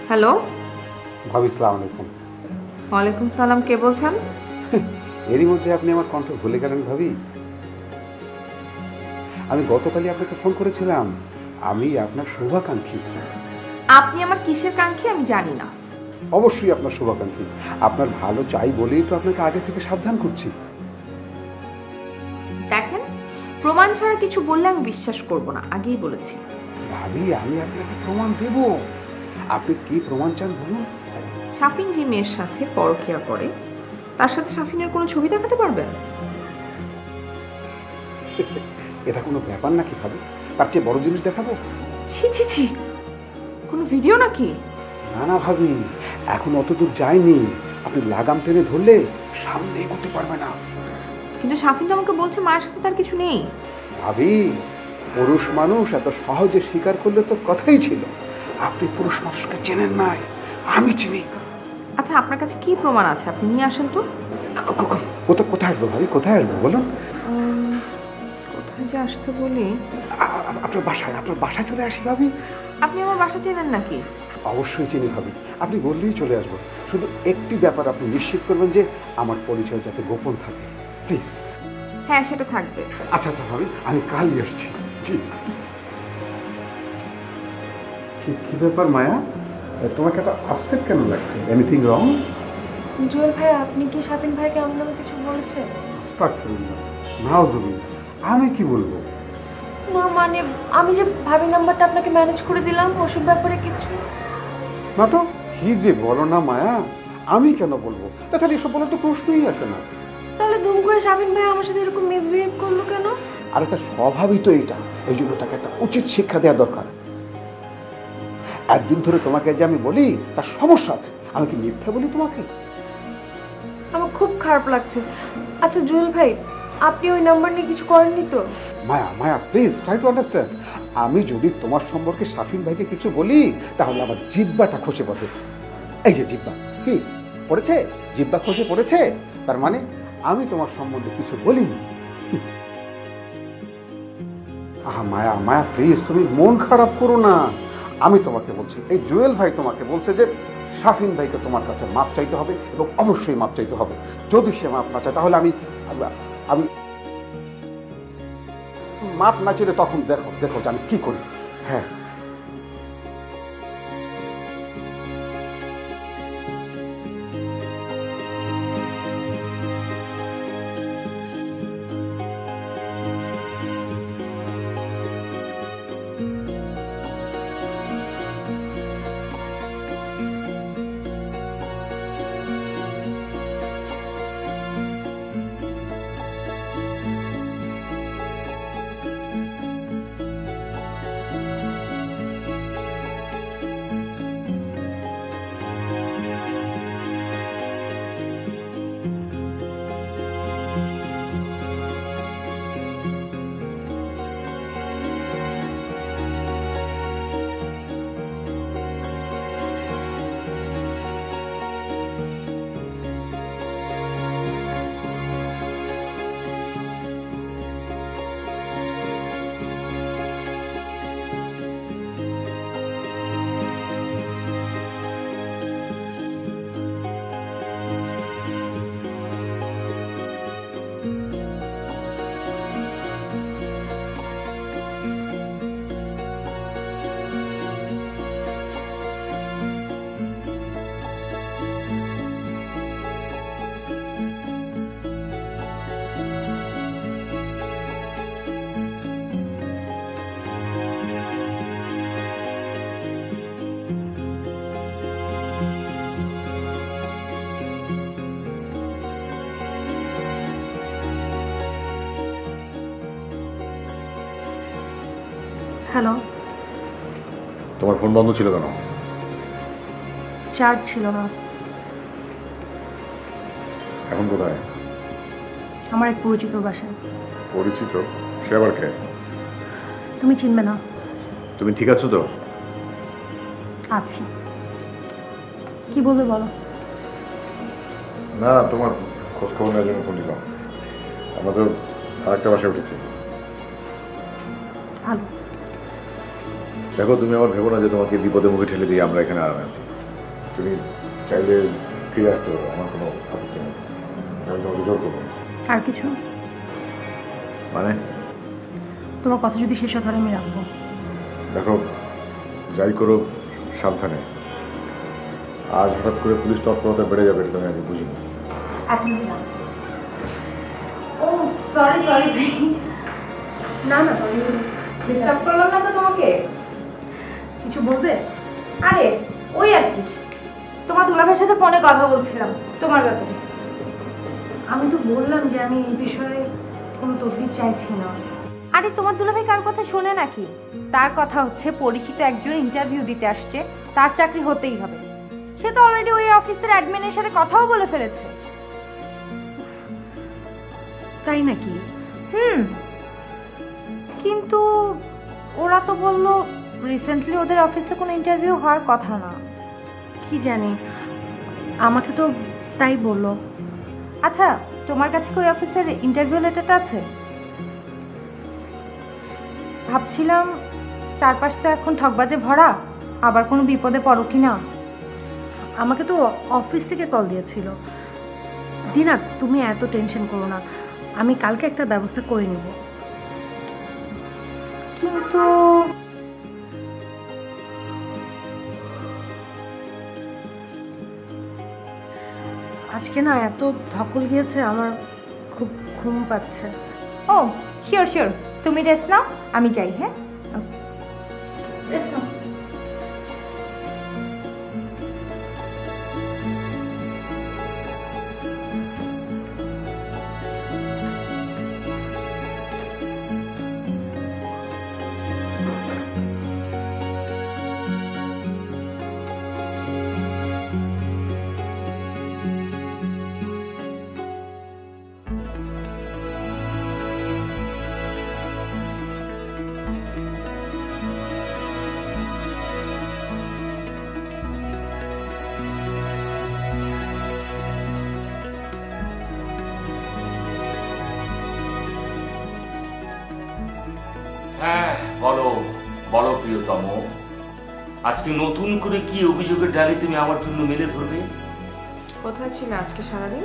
Hello. ভাবি আসসালামু আলাইকুম। ওয়ালাইকুম সালাম, কে বলছেন? এরই মধ্যে আপনি আমার কণ্ঠ ভুলে গেলেন ভাবি। আমি গতকালই আপনাকে ফোন করেছিলাম। আমি আপনার শুভাকাঙ্ক্ষী। আপনি আমার কিসের কাঙ্ক্ষী আমি জানি না। অবশ্যই আপনার শুভাকাঙ্ক্ষী। আপনার ভালো চাই বলেই তো আপনাকে আগে থেকে সাবধান করছি। দেখেন, প্রমাণ ছাড়া কিছু বললে আমি বিশ্বাস করব না, আগেই বলেছি। ভাবি আমি আপনাকে প্রমাণ দেব। আপনি কি প্রমাণ চান বলুন? শাফিন যে মেয়ের সাথে পরকীয়া করে তার সাথে শাফিনের কোনো ছবি দেখাতে পারবেন? এটা কোনো ব্যাপার নাকি ভাবি? তার চেয়ে বড় জিনিস দেখাবো? ছি ছি ছি, কোনো ভিডিও নাকি? না না ভাবি, এখন অত দূর যায়নি। আপনি লাগাম টেনে ধরলে সামনে এগোতে পারবে না। কিন্তু শাফিন তো আমাকে বলছে মায়ের সাথে তার কিছু নেই। ভাবি, পুরুষ মানুষ এত সহজে স্বীকার করলে তো কথাই ছিল। আপনি পুরুষ মানুষকে চেনেন নাই, আমি চিনি। আচ্ছা, আপনার কাছে কি প্রমাণ আছে আপনি নিয়ে আসেন তো। কোথায় আসবো ভাবি, কোথায় আসবো বলুন? কোথায় যে আসতে বলি? আপনার বাসায় চলে আসি ভাবি। আপনি আমার বাসা চেনেন নাকি? অবশ্যই চিনি ভাবি, আপনি বললেই চলে আসবো। শুধু একটি ব্যাপার আপনি নিশ্চিত করবেন যে আমার পরিচয় যাতে গোপন থাকে, প্লিজ। হ্যাঁ, সেটা থাকবে। আচ্ছা আচ্ছা ভাবি, আমি কালই আসছি। জি। কি ব্যাপার মায়া, তোমাকে এত আপসেট কেন লাগছে? Anything wrong? জুয়েল ভাই, আপনি কি শাফিন ভাইকে এমন নামে কিছু বলেছেন? আমি কি বলবো? না মানে, আমি যে ভাবি নাম্বারটা আপনাকে ম্যানেজ করে দিলাম, ওসব ব্যাপারে কিছু না তো। কি যে বলো না মায়া, আমি কেন বলবো? তাহলে এসব বলার তো প্রশ্নই আসে না। তাহলে দুম করে শাফিন ভাই আমার সাথে এরকম মিসবিহেভ করলো কেন? আর একটা স্বভাবই তো এটা, এই জন্য তাকে একটা উচিত শিক্ষা দেওয়া দরকার। একদিন ধরে তোমাকে যে আমি বলি তার সমস্যা আছে, আমি কি মিথ্যা বলি তোমাকে? আমার খুব খারাপ লাগছে। আচ্ছা জুয়েল ভাই, আপনি ওই নাম্বার নিয়ে কিছু করেননি তো? মায়া প্লিজ ট্রাই টু আন্ডারস্ট্যান্ড। আমি যদি তোমার সম্পর্কে শাফিন ভাইকে কিছু বলি তাহলে আমার জিহ্বাটা খসে পড়বে। এই যে জিহ্বা কি পড়েছে, জিহ্বা খসে পড়েছে, তার মানে আমি তোমার সম্বন্ধে কিছু বলিনি। আহা মায়া প্লিজ, তুমি মন খারাপ করো না। আমি তোমাকে বলছি, এই জুয়েল ভাই তোমাকে বলছে যে শাফিন ভাইকে তোমার কাছে মাপ চাইতে হবে এবং অবশ্যই মাপ চাইতে হবে। যদি সে মাপ না চায় তাহলে আমি মাপ না চাইলে তখন দেখো দেখো যে আমি কি করি। হ্যাঁ। হ্যালো। তোমার ফোন বন্ধ ছিল কেন? চার্জ ছিল না। এখন কোথায়? আমার এক পরিচিত বাসায়। পরিচিত? সে আবার কে? তুমি চিনবে না। তুমি ঠিক আছো তো? আছি। কি বলবে বলো। না, তোমার খোঁজ খবর নেওয়ার জন্য ফোন দিলাম। আমরা তো আরেকটা বাসায় উঠেছি। ভালো। দেখো, তুমি আমার ভেবো না যে তোমাকে বিপদের মুখে ঠেলে দিয়ে আমরা এখানে আরামে আছি। তুমি চাইলে ফিরে আসতে পারো, আমার কোনো আপত্তি নেই। আমি তোমাকে জোর করবো না। আর কিছু? মানে তোমার কথা যদি শেষ হয় তাহলে আমি রাখবো। দেখো, যাই করো সাবধানে। আজ হঠাৎ করে পুলিশ তৎপরতা বেড়ে যাবে, এটা আমি আগে বুঝিনি। এখন ও সরি সরি ভাই, না না ডিস্টার্ব করলাম না তো তোমাকে? কিছু বলবে? আরে ওই আর কি, তোমার দুলাভাইয়ের সাথে ফোনে কথা বলছিলাম তোমার ব্যাপারে। আমি তো বললাম যে আমি এই বিষয়ে কোনো তদবির চাইছি না। আরে তোমার দুলাভাই কার কথা শোনে নাকি? তার কথা হচ্ছে পরিচিত একজন ইন্টারভিউ দিতে আসছে, তার চাকরি হতেই হবে। সে তো অলরেডি ওই অফিসের অ্যাডমিনের সাথে কথাও বলে ফেলেছে। তাই নাকি? কিন্তু ওরা তো বললো রিসেন্টলি ওদের অফিসে কোনো ইন্টারভিউ হওয়ার কথা না। কি জানি, আমাকে তো তাই বললো। আচ্ছা, তোমার কাছে কি ওই অফিসের ইন্টারভিউ লেটারটা আছে? ভাবছিলাম চারপাশটা এখন ঠকবাজে ভরা, আবার কোনো বিপদে পড়ো কি না। আমাকে তো অফিস থেকে কল দিয়েছিল। দিনা, তুমি এত টেনশন করো না, আমি কালকে একটা ব্যবস্থা করে নেব। কিন্তু আজকে না এত ধকল গিয়েছে, আমার খুব ঘুম পাচ্ছে। ও শিওর শিওর, তুমি রেস্ট নাও, আমি যাই। হ্যাঁ রেস্ট নাও। হ্যাঁ বলো বলো প্রিয়তম, আজকে নতুন করে কি অভিযোগের ডালি তুমি আমার জন্য মেলে ধরবে? কোথায় ছিল আজকে সারাদিন?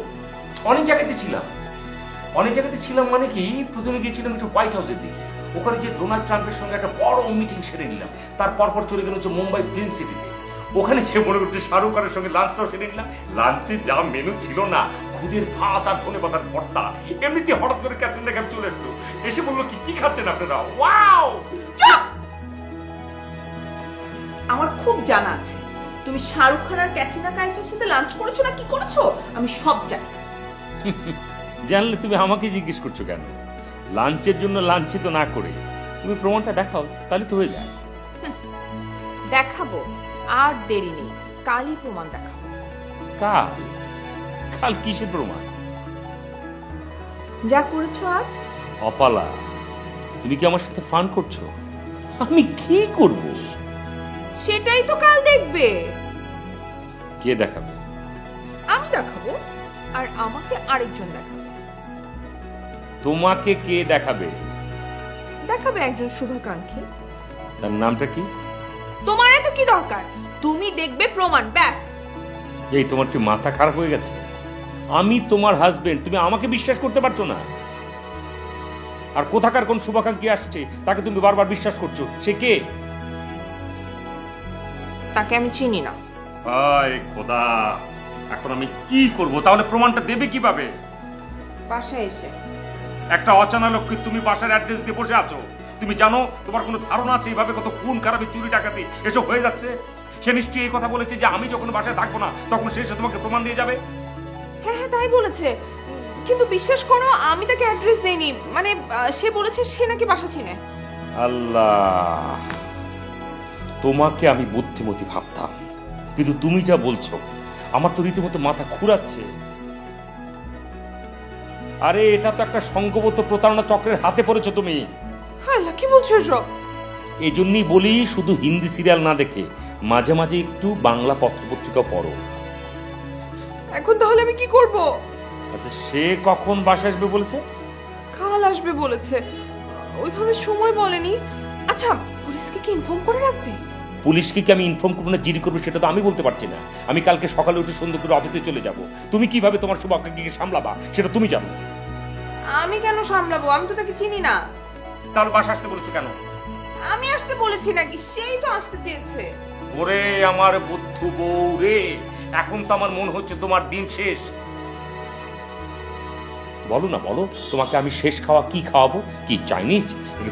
অনেক জায়গাতে ছিলাম। অনেক জায়গাতে ছিলাম মানে কি, প্রথমে গিয়েছিলাম একটু হোয়াইট হাউসের দিকে। ওখানে যে ডোনাল্ড ট্রাম্পের সঙ্গে একটা বড় মিটিং সেরে নিলাম। তারপর চলে গেল হচ্ছে মুম্বাই ফিল্ম সিটিতে। ওখানে যে মনে করছে শাহরুখ খানের সঙ্গে লাঞ্চটাও সেরে নিলাম। লাঞ্চে যা মেনু ছিল না, খুদের ভাত আর ধনে পাতার ভর্তা। এমনিতে হঠাৎ করে ক্যাপ্টেন ক্যাম্প চলে আসলো, এসে বললো কি খাচ্ছেন আপনারা? ওয়াও! আমার খুব জানা আছে তুমি শাহরুখ খান আর ক্যাটরিনা কাইফের সাথে লাঞ্চ করেছো না কি করেছো, আমি সব জানি। জানলে তুমি আমাকে জিজ্ঞেস করছো কেন? লাঞ্চের জন্য লাঞ্ছিত না করে তুমি প্রমাণটা দেখাও, তাহলে তো হয়ে যায়। দেখাবো, আর দেরি নেই, কালই প্রমাণ দেখাবো। কাল? কাল কিসের প্রমাণ? যা করেছো আজ। অপালা, তুমি কি আমার সাথে ফান করছো? আমি কি করব? সেটাই তো কাল দেখবে। কে দেখাবে? আমি দেখাবো, আর আমাকে আরেকজন দেখাবে। তোমাকে কে দেখাবে? দেখাবে একজন শুভাকাঙ্ক্ষী। তার নামটা কি? তোমার এত কি দরকার? তুমি দেখবে প্রমাণ, ব্যাস। এই তোমার কি মাথা খারাপ হয়ে গেছে? আমি তোমার হাজবেন্ড, তুমি আমাকে বিশ্বাস করতে পারছো না? আর কোথাকার কোন শুভাকাঙ্ক্ষী আসছে তাকে তুমি বারবার বিশ্বাস করছো, সে কে? তাকে আমি চিনি না। হায় খোদা, এখন আমি কি করব? তাহলে প্রমাণটা দেবে কিভাবে? বাসায় এসে। একটা অজানা লোককে তুমি বাসার অ্যাড্রেস দিয়ে বসে আছো। তুমি জানো, তোমার কোনো ধারণা আছে এইভাবে কত খুন খারাপি চুরি ডাকাতি এসব হয়ে যাচ্ছে? সে নিশ্চয়ই এই কথা বলেছে যে আমি যখন বাসায় থাকবো না তখন সে এসে তোমাকে প্রমাণ দিয়ে যাবে। হ্যাঁ হ্যাঁ তাই বলেছে, কিন্তু বিশ্বাস করো আমি তাকে অ্যাড্রেস দেইনি। মানে সে বলেছে সে নাকি বাসা চিনে। আল্লাহ, তোমাকে আমি বুদ্ধিমতী ভাবতাম, কিন্তু তুমি যা বলছো আমার তো রীতিমতো মাথা ঘুরাচ্ছে। আরে এটা তো একটা সংঘবদ্ধ প্রতারণা চক্রের হাতে পড়েছো তুমি। হ্যাঁ, কি বলছো এসব? এই জন্যই বলি, শুধু হিন্দি সিরিয়াল না দেখে মাঝে মাঝে একটু বাংলা পত্রপত্রিকা পড়ো। এখন তাহলে আমি কি করব? আচ্ছা, সে কখন বাসায় আসবে বলেছে? কাল আসবে বলেছে, ওইভাবে সময় বলেনি। আচ্ছা, পুলিশকে কি ইনফর্ম করে রাখবে? পুলিশকে কি আমি ইনফর্ম করবো না জিডি করবো সেটা তো আমি বলতে পারছি না। আমি কালকে সকালে উঠে সুন্দর করে অফিসে চলে যাব। তুমি কিভাবে তোমার শুভাকাঙ্ক্ষীকে সামলাবা সেটা তুমি জানো। আমি কেন সামলাবো? আমি তো তাকে চিনি না। তাহলে বাসা আসতে বলেছো কেন? আমি আসতে বলেছি নাকি? সেই তো আসতে চেয়েছে। ওরে আমার বুদ্ধু বউ রে, এখন তো আমার মনে হচ্ছে তোমার দিন শেষ। বলো না, বলো তোমাকে আমি শেষ খাওয়া কি খাওয়াবো? কি চাইনিজ,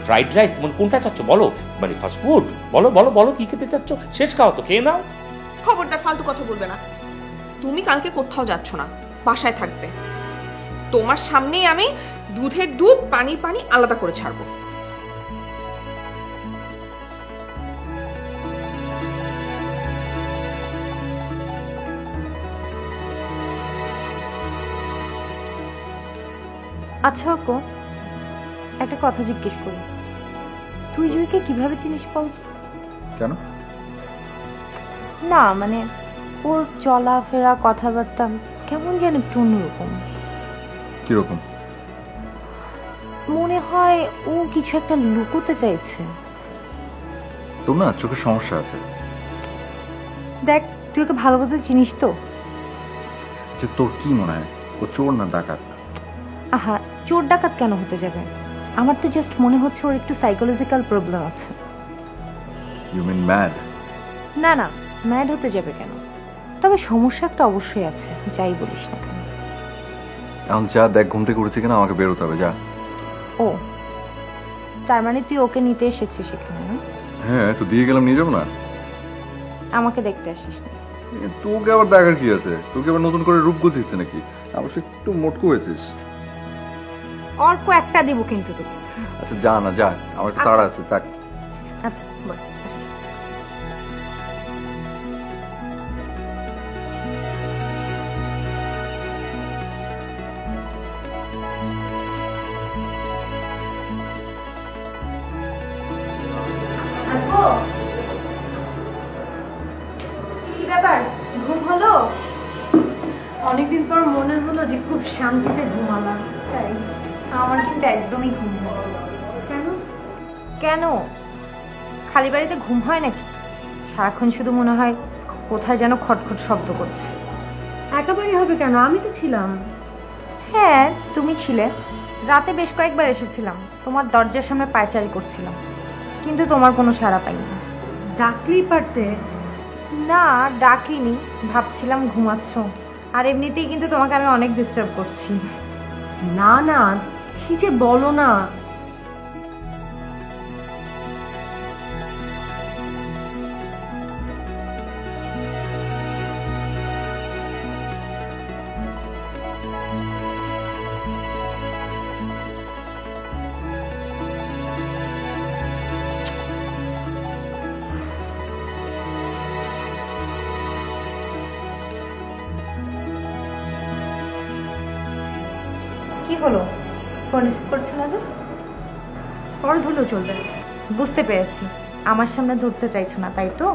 ফ্রাইড রাইস, মানে কোনটা চাচ্ছ বলো? মানে ফাস্ট ফুড? বলো বলো বলো কি খেতে চাচ্ছ? শেষ খাওয়া তো খেয়ে নাও। খবরদার ফালতু কথা বলবে না। তুমি কালকে কোথাও যাচ্ছ না, বাসায় থাকবে। তোমার সামনেই আমি দুধের দুধ, পানির পানি আলাদা করে ছাড়বো। আচ্ছা অর্ক, একটা কথা জিজ্ঞেস করি, তুই জুইকে কিভাবে চিনিস বল? কেন? না মানে ওর চলাফেরা, কথাবার্তা কেমন যেন একটু অন্যরকম। কিরকম? মনে হয় ও কিছু একটা লুকোতে চাইছে। তোর না চোখের সমস্যা আছে। দেখ, তুই ওকে ভালো করে চিনিস তো। যে তোর কি মনে হয় ও চোর না ডাকাত? আহা, চোর ডাকাত কেন হতে যাবে? আমার তো জাস্ট মনে হচ্ছে ওর একটু সাইকোলজিক্যাল প্রবলেম আছে। You mean mad? না না, ম্যাড হতে যাবে কেন? তবে সমস্যা একটা অবশ্যই আছে, যাই বলিস না কেন। এখন যা দেখ, ঘুম থেকে উঠেছি কিনা, আমাকে বেরোতে হবে, যা। ও, তার মানে তুই ওকে নিতে এসেছিস সেখানে? না, হ্যাঁ, তো দিয়ে গেলাম, নিয়ে যাবো না? আমাকে দেখতে আসিস না। তোকে আবার দেখার কি আছে? তোকে আবার নতুন করে রূপ গুছিয়েছে নাকি? অবশ্য একটু মোটকু হয়েছিস। অল্প একটা দিব কিন্তু তোকে। আচ্ছা যা না, যা, আমার একটু তাড়া আছে, থাক। আচ্ছা বল। কি ব্যাপার, ঘুম হলো? অনেকদিন পর মনে হলো যে খুব শান্তিতে ঘুমালাম। তাই? আমার কিন্তু একদমই ঘুম হয় না। কেন? কেন? খালি বাড়িতে ঘুম হয় নাকি? সারাক্ষণ শুধু মনে হয় কোথায় যেন খটখট শব্দ করছে। একেবারে হবে কেন? আমি তো ছিলাম। হ্যাঁ, তুমি ছিলে। রাতে বেশ কয়েকবার এসেছিলাম, তোমার দরজার সামনে পায়চারি করছিলাম, কিন্তু তোমার কোনো সাড়া পাইনি। ডাকলেই পারতে। না, ডাকিনি, ভাবছিলাম ঘুমাচ্ছ। আর এমনিতেই কিন্তু তোমাকে আমি অনেক ডিস্টার্ব করছি। না না, কি যে বলো না। কি হলো, ফোন রিসিভ করছো না যে? কল ধরলেও চলবে। বুঝতে পেরেছি, আমার সামনে ধরতে চাইছো না, তাই তো?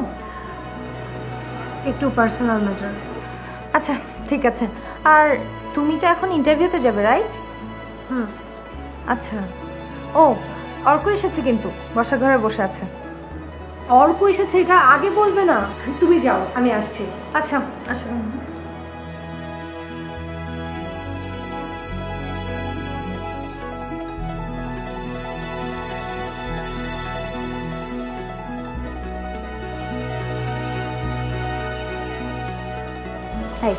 একটু পার্সোনাল ম্যাটার। আচ্ছা ঠিক আছে। আর তুমি তো এখন ইন্টারভিউতে যাবে, রাইট? হুম। আচ্ছা। ও, অর্ক এসেছে কিন্তু, বসা ঘরে বসে আছে। অল্প এসেছে, এটা আগে বলবে না? তুমি যাও, আমি আসছি। আচ্ছা আচ্ছা। এই,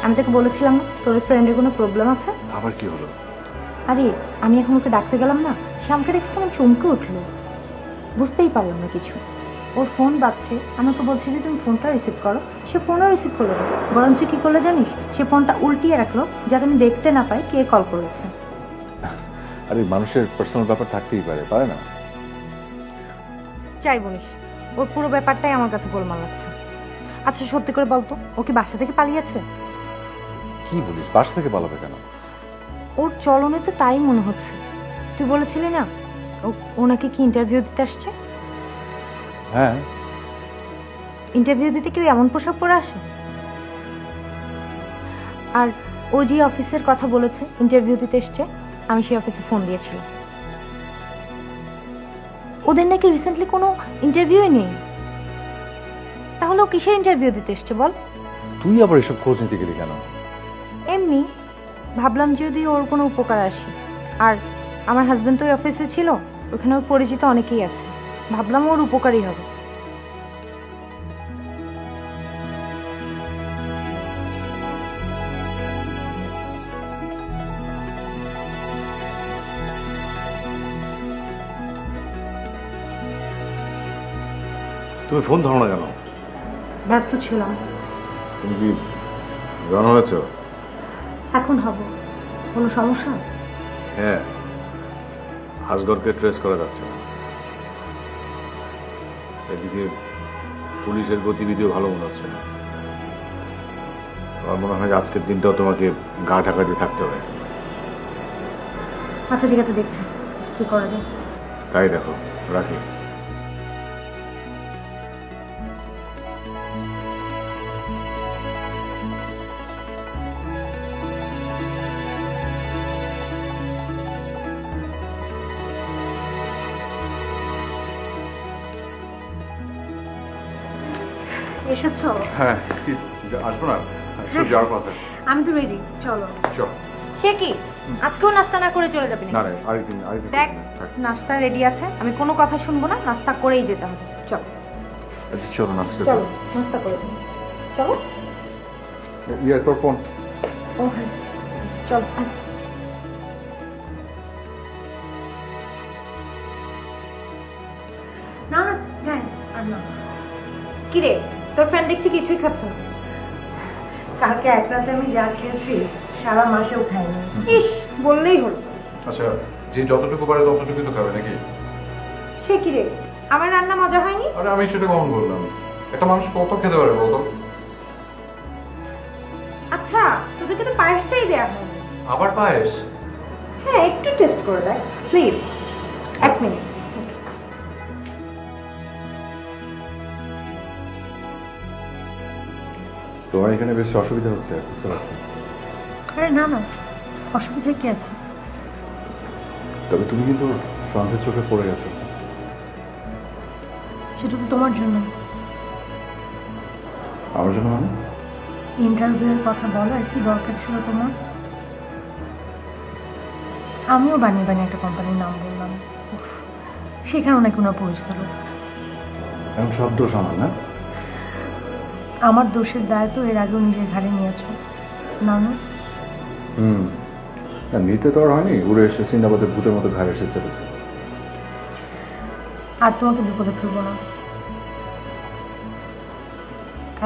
আমি তোকে বলেছিলাম না তোর ফ্রেন্ডের কোনো প্রবলেম আছে? আবার কি হলো? আরে আমি এখন ওকে ডাকতে গেলাম না, সে আমাকে দেখে কেমন চমকে উঠলো। বুঝতেই পারলাম না কিছু। ওর ফোন বাজছে, আমাকে বলছে যে তুমি ফোনটা রিসিভ করো। সে ফোনও রিসিভ করলো না, বরঞ্চ কী করলো জানিস? সে ফোনটা উল্টিয়ে রাখলো যাতে আমি দেখতে না পাই কে কল করেছে। আরে মানুষের পার্সোনাল ব্যাপার থাকতেই পারে, পারে না? চাই বলিস, ওর পুরো ব্যাপারটাই আমার কাছে গোলমাল লাগছে। আচ্ছা সত্যি করে বলতো, ও কি বাসা থেকে পালিয়েছে? কি বলিস, বাসা থেকে পালাবে কেন? ওর চলনে তো তাই মনে হচ্ছে। তুই বলেছিলি না ও নাকি কি ইন্টারভিউ দিতে আসছে? হ্যাঁ। ইন্টারভিউ দিতে কেউ এমন পোশাক পরে আসে? আর ও যে অফিসের কথা বলেছে ইন্টারভিউ দিতে এসছে, আমি সেই অফিসে ফোন দিয়েছিলাম। ওদের নাকি রিসেন্টলি কোনো ইন্টারভিউই নেই। তাহলে ও কিসের ইন্টারভিউ দিতে এসছে বল? তুই আবার এসব খোঁজ নিতে গেলি কেন? এমনি ভাবলাম যদি ওর কোনো উপকার আসে। আর আমার হাজবেন্ড তো ওই অফিসে ছিল, ওখানে ওর পরিচিত অনেকেই আছে, ভাবলাম ওর উপকারই হবে। তুমি ফোন ধরো না কেন? ব্যস্ত ছিলাম। তুমি কি রওনা হয়েছ? এখন হব। কোনো সমস্যা? হ্যাঁ, হাসগরকে ট্রেস করা যাচ্ছে না। এদিকে পুলিশের গতিবিধিও ভালো মনে হচ্ছে না। আমার মনে হয় আজকের দিনটাও তোমাকে গা ঢাকা দিয়ে থাকতে হবে। আচ্ছা ঠিক আছে, দেখছি কি করা যায়। তাই দেখো, রাখি। এসেছো? হ্যাঁ, আসবো না, যাওয়ার কথা। আমি তো রেডি, চলো। চল। সে কি আজকেও নাস্তা না করে চলে যাবে? না রে, আরেকদিন দেখ, নাস্তা রেডি আছে, আমি কোনো কথা শুনবো না, নাস্তা করেই যেতে হবে। চল আচ্ছা চলো, নাস্তা চলো, নাস্তা করে দিই। চলো। তোর ফোন। ও হ্যাঁ, চল। না না গ্যাস আর না। কিরে, তোর ফ্রেন্ড দেখছি কিছুই খাচ্ছে না। কালকে এক রাতে আমি যা খেয়েছি সারা মাসেও খাইনি। ইস, বললেই হলো। আচ্ছা, যে যতটুকু পারে ততটুকু তো খাবে নাকি? সে কি রে, আমার রান্না মজা হয়নি? আরে আমি সেটা কখন বললাম? একটা মানুষ কত খেতে পারে বলতো? আচ্ছা, তোদেরকে তো পায়েসটাই দেয়া হয়নি। আবার পায়েস? হ্যাঁ, একটু টেস্ট করে দেখ প্লিজ। এক মিনিট। তোমার এখানে বেশ অসুবিধা হচ্ছে, বুঝতে পারছি। আরে না না, অসুবিধা কি আছে? তবে তুমি কিন্তু সন্ধ্যের চোখে পড়ে গেছো। সেটা তো তোমার জন্য। আমার জন্য মানে? ইন্টারভিউয়ের কথা বলো, আর কি দরকার ছিল তোমার? আমিও বানিয়ে বানিয়ে একটা কোম্পানির নাম বললাম, সেখানেও নাকি ওনার পরিচিত লোক আছে। এখন সব দোষ আমার না? আমার দোষের দায় তো এর আগেও নিজের ঘাড়ে নিয়েছো না? নিতে তো আর হয়নি, উড়ে এসে সিন্দাবাদের ভূতের মতো ঘাড়ে এসে চেপেছে। আর তোমাকে বিপদে ফেলবো না।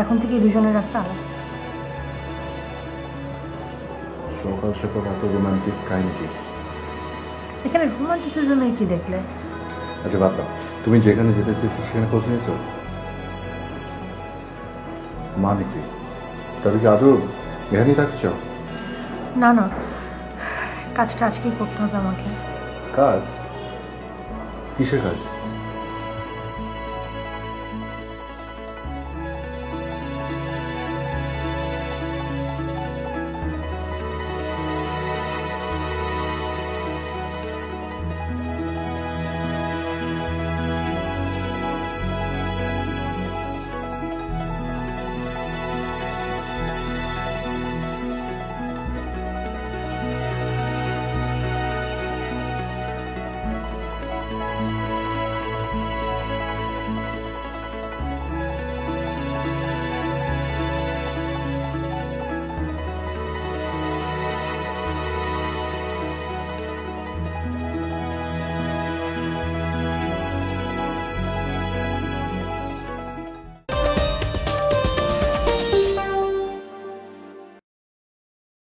এখন থেকে দুজনের রাস্তা আলাদা। সকাল সকাল এত রোমান্টিক কাহিনী কি? এখানে রোমান্টিসিজমে কি দেখলে? আচ্ছা বাদ দাও, তুমি যেখানে যেতে চেয়েছো সেখানে খোঁজ নিয়েছো? মানে কি? তবে কি আদৌ এখানেই থাকছো? না না, কাজটা আজকেই করতে হবে আমাকে। কাজ? কিসের কাজ?